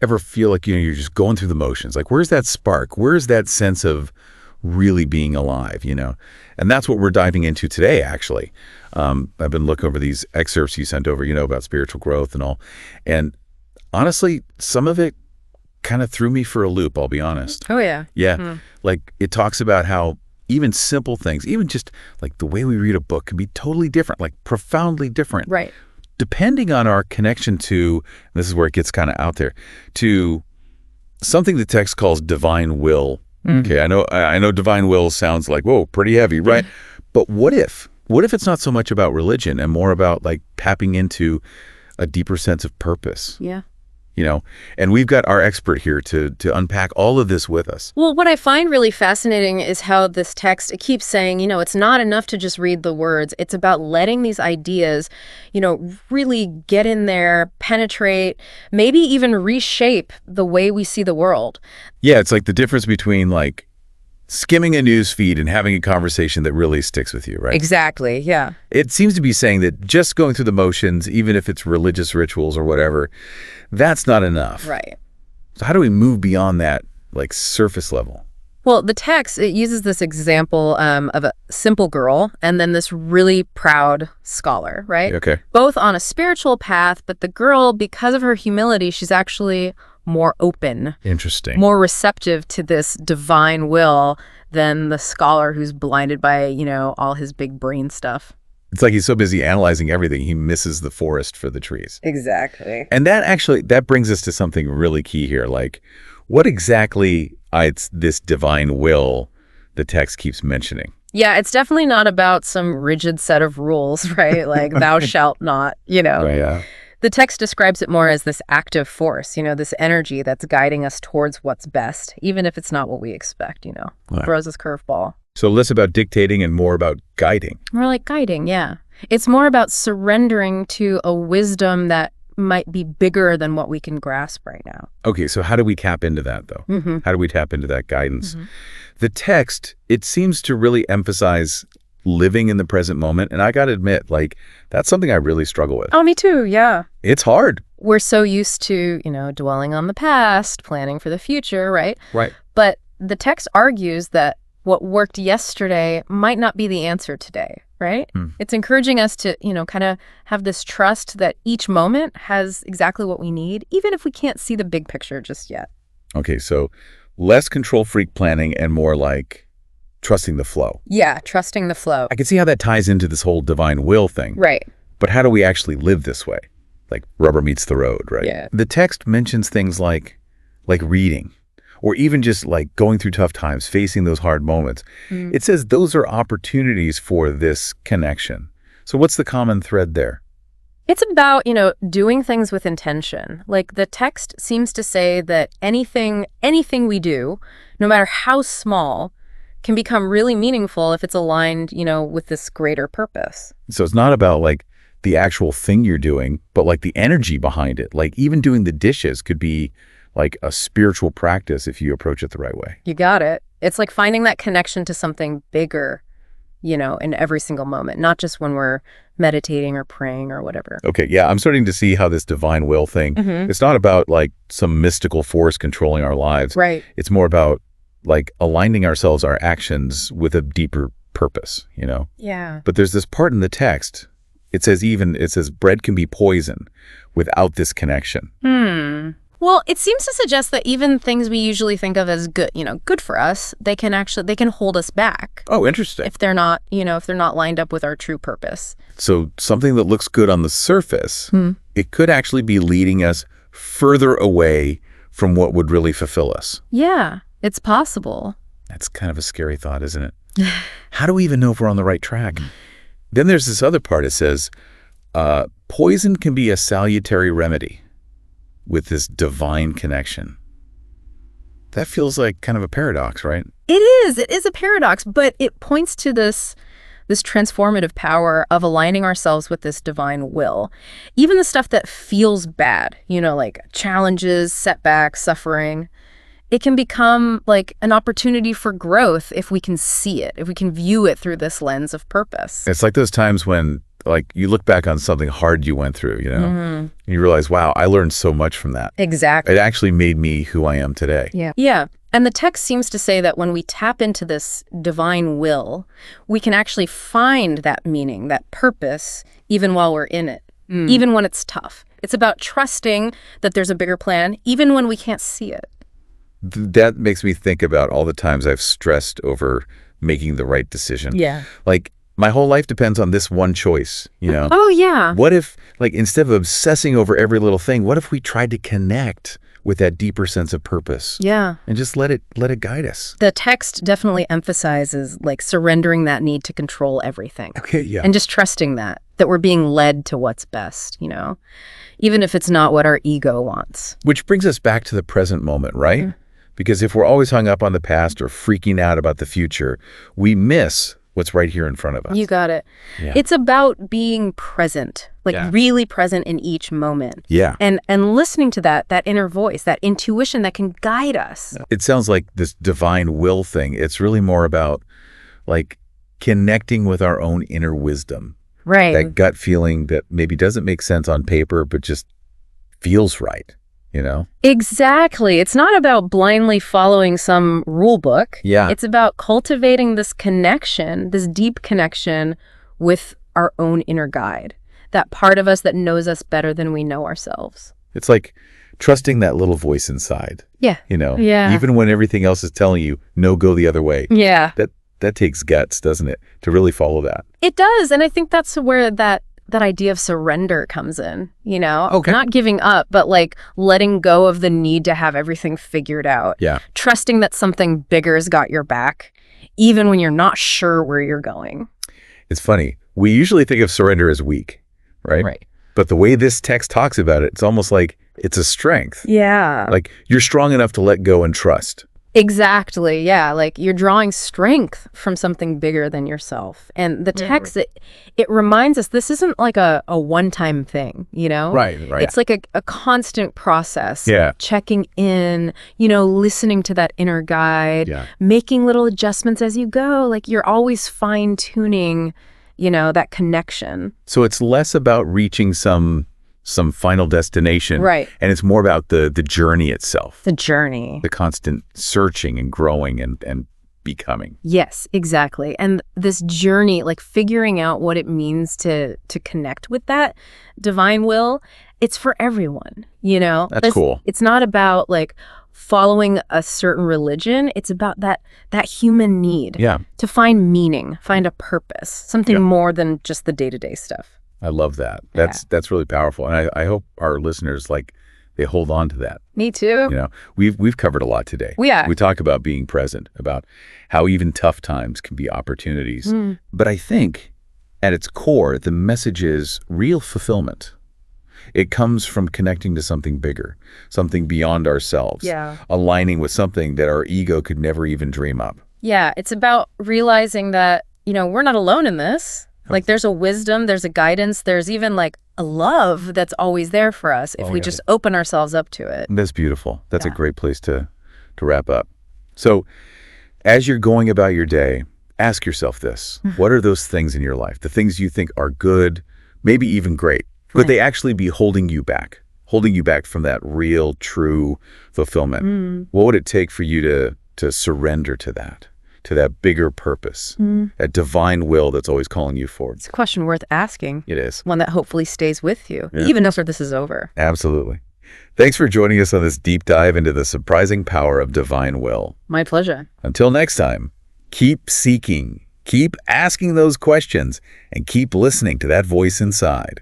ever feel like, you're just going through the motions? Like, where's that spark? Where's that sense of really being alive, And that's what we're diving into today, actually. I've been looking over these excerpts you sent over, about spiritual growth and all. And honestly, some of it kind of threw me for a loop, I'll be honest. Oh, yeah. Yeah. Like, it talks about how even simple things, even just like the way we read a book can be totally different, like profoundly different. Right. Depending on our connection to, this is where it gets kind of out there, to something the text calls divine will. Okay, I know divine will sounds like, whoa, pretty heavy, right? But what if it's not so much about religion and more about like tapping into a deeper sense of purpose? Yeah. And we've got our expert here to unpack all of this with us. Well, what I find really fascinating is how this text, it keeps saying, it's not enough to just read the words. It's about letting these ideas, really get in there, penetrate, maybe even reshape the way we see the world. Yeah, it's like the difference between like skimming a news feed and having a conversation that really sticks with you, right? Exactly, yeah. It seems to be saying that just going through the motions, even if it's religious rituals or whatever, that's not enough. Right. So how do we move beyond that, like, surface level? Well, the text, it uses this example of a simple girl and then this really proud scholar, right? Okay. Both on a spiritual path, but the girl, because of her humility, she's actually more open. Interesting. More receptive to this divine will than the scholar who's blinded by, all his big brain stuff. It's like he's so busy analyzing everything, he misses the forest for the trees. Exactly. And that brings us to something really key here. Like, what exactly it's this divine will the text keeps mentioning? Yeah, it's definitely not about some rigid set of rules, right? Like, thou shalt not, Right, yeah. The text describes it more as this active force, this energy that's guiding us towards what's best, even if it's not what we expect, Right. Throws us curveball. So less about dictating and more about guiding. More like guiding, yeah. It's more about surrendering to a wisdom that might be bigger than what we can grasp right now. Okay, so how do we tap into that, though? How do we tap into that guidance? The text, it seems to really emphasize living in the present moment. And I got to admit, like, that's something I really struggle with. Oh, me too, yeah. It's hard. We're so used to, dwelling on the past, planning for the future, right? Right. But the text argues that what worked yesterday might not be the answer today, right? It's encouraging us to, kind of have this trust that each moment has exactly what we need, even if we can't see the big picture just yet. Okay, so less control freak planning and more like trusting the flow. Yeah, trusting the flow. I can see how that ties into this whole divine will thing. Right. But how do we actually live this way? Like rubber meets the road, right? Yeah. The text mentions things like reading, or even just like going through tough times, facing those hard moments. It says those are opportunities for this connection. So what's the common thread there? It's about, doing things with intention. Like, the text seems to say that anything we do, no matter how small, can become really meaningful if it's aligned, with this greater purpose. So it's not about like the actual thing you're doing, but like the energy behind it. Like even doing the dishes could be like a spiritual practice if you approach it the right way. You got it. It's like finding that connection to something bigger, in every single moment, not just when we're meditating or praying or whatever. Okay, yeah, I'm starting to see how this divine will thing, it's not about like some mystical force controlling our lives. Right. It's more about like aligning ourselves, our actions with a deeper purpose, Yeah. But there's this part in the text, it says bread can be poison without this connection. Well, it seems to suggest that even things we usually think of as good, good for us, they can hold us back. Oh, interesting. If they're not lined up with our true purpose. So something that looks good on the surface, it could actually be leading us further away from what would really fulfill us. Yeah, it's possible. That's kind of a scary thought, isn't it? How do we even know if we're on the right track? Then there's this other part. It says, poison can be a salutary remedy with this divine connection. That feels like kind of a paradox, right? It is a paradox, but it points to this transformative power of aligning ourselves with this divine will. Even the stuff that feels bad, like challenges, setbacks, suffering, it can become like an opportunity for growth if we can see it, if we can view it through this lens of purpose. It's like those times when like you look back on something hard you went through, and you realize, wow, I learned so much from that. Exactly. It actually made me who I am today. Yeah. Yeah. And the text seems to say that when we tap into this divine will, we can actually find that meaning, that purpose, even while we're in it, even when it's tough. It's about trusting that there's a bigger plan, even when we can't see it. That makes me think about all the times I've stressed over making the right decision. Yeah. Like, my whole life depends on this one choice, Oh, yeah. What if, like, instead of obsessing over every little thing, what if we tried to connect with that deeper sense of purpose? Yeah. And just let it guide us. The text definitely emphasizes, like, surrendering that need to control everything. Okay, yeah. And just trusting that we're being led to what's best, even if it's not what our ego wants. Which brings us back to the present moment, right? Because if we're always hung up on the past or freaking out about the future, we miss what's right here in front of us. You got it. Yeah. It's about being present, like really present in each moment. Yeah. And listening to that inner voice, that intuition that can guide us. It sounds like this divine will thing. It's really more about, like, connecting with our own inner wisdom. Right. That gut feeling that maybe doesn't make sense on paper, but just feels right, Exactly. It's not about blindly following some rule book. Yeah. It's about cultivating this connection, this deep connection with our own inner guide, that part of us that knows us better than we know ourselves. It's like trusting that little voice inside. Yeah. Yeah. Even when everything else is telling you, no, go the other way. Yeah. That takes guts, doesn't it, to really follow that? It does. And I think that's where that idea of surrender comes in, Okay. Not giving up, but like letting go of the need to have everything figured out. Yeah. Trusting that something bigger's got your back, even when you're not sure where you're going. It's funny. We usually think of surrender as weak, right? Right. But the way this text talks about it, it's almost like it's a strength. Yeah. Like you're strong enough to let go and trust. Exactly. Yeah. Like you're drawing strength from something bigger than yourself. And the text, it reminds us this isn't like a one-time thing, Right. It's like a constant process. Yeah. Checking in, listening to that inner guide, making little adjustments as you go. Like you're always fine-tuning, that connection. So it's less about reaching some final destination. Right. And it's more about the journey itself. The journey. The constant searching and growing and becoming. Yes, exactly. And this journey, like figuring out what it means to connect with that divine will, it's for everyone, That's cool. It's not about like following a certain religion. It's about that human need to find meaning, find a purpose, something more than just the day-to-day stuff. I love that. That's really powerful. And I hope our listeners, like, they hold on to that. Me too. We've covered a lot today. Yeah. We talk about being present, about how even tough times can be opportunities. But I think at its core, the message is real fulfillment. It comes from connecting to something bigger, something beyond ourselves, aligning with something that our ego could never even dream up. Yeah, it's about realizing that, we're not alone in this. Like there's a wisdom, there's a guidance, there's even like a love that's always there for us if we just open ourselves up to it. That's beautiful. That's a great place to wrap up. So as you're going about your day, ask yourself this. What are those things in your life, the things you think are good, maybe even great? Could they actually be holding you back from that real, true fulfillment? What would it take for you to surrender to that bigger purpose, that divine will that's always calling you forward? It's a question worth asking. It is. One that hopefully stays with you, even after this is over. Absolutely. Thanks for joining us on this deep dive into the surprising power of divine will. My pleasure. Until next time, keep seeking, keep asking those questions, and keep listening to that voice inside.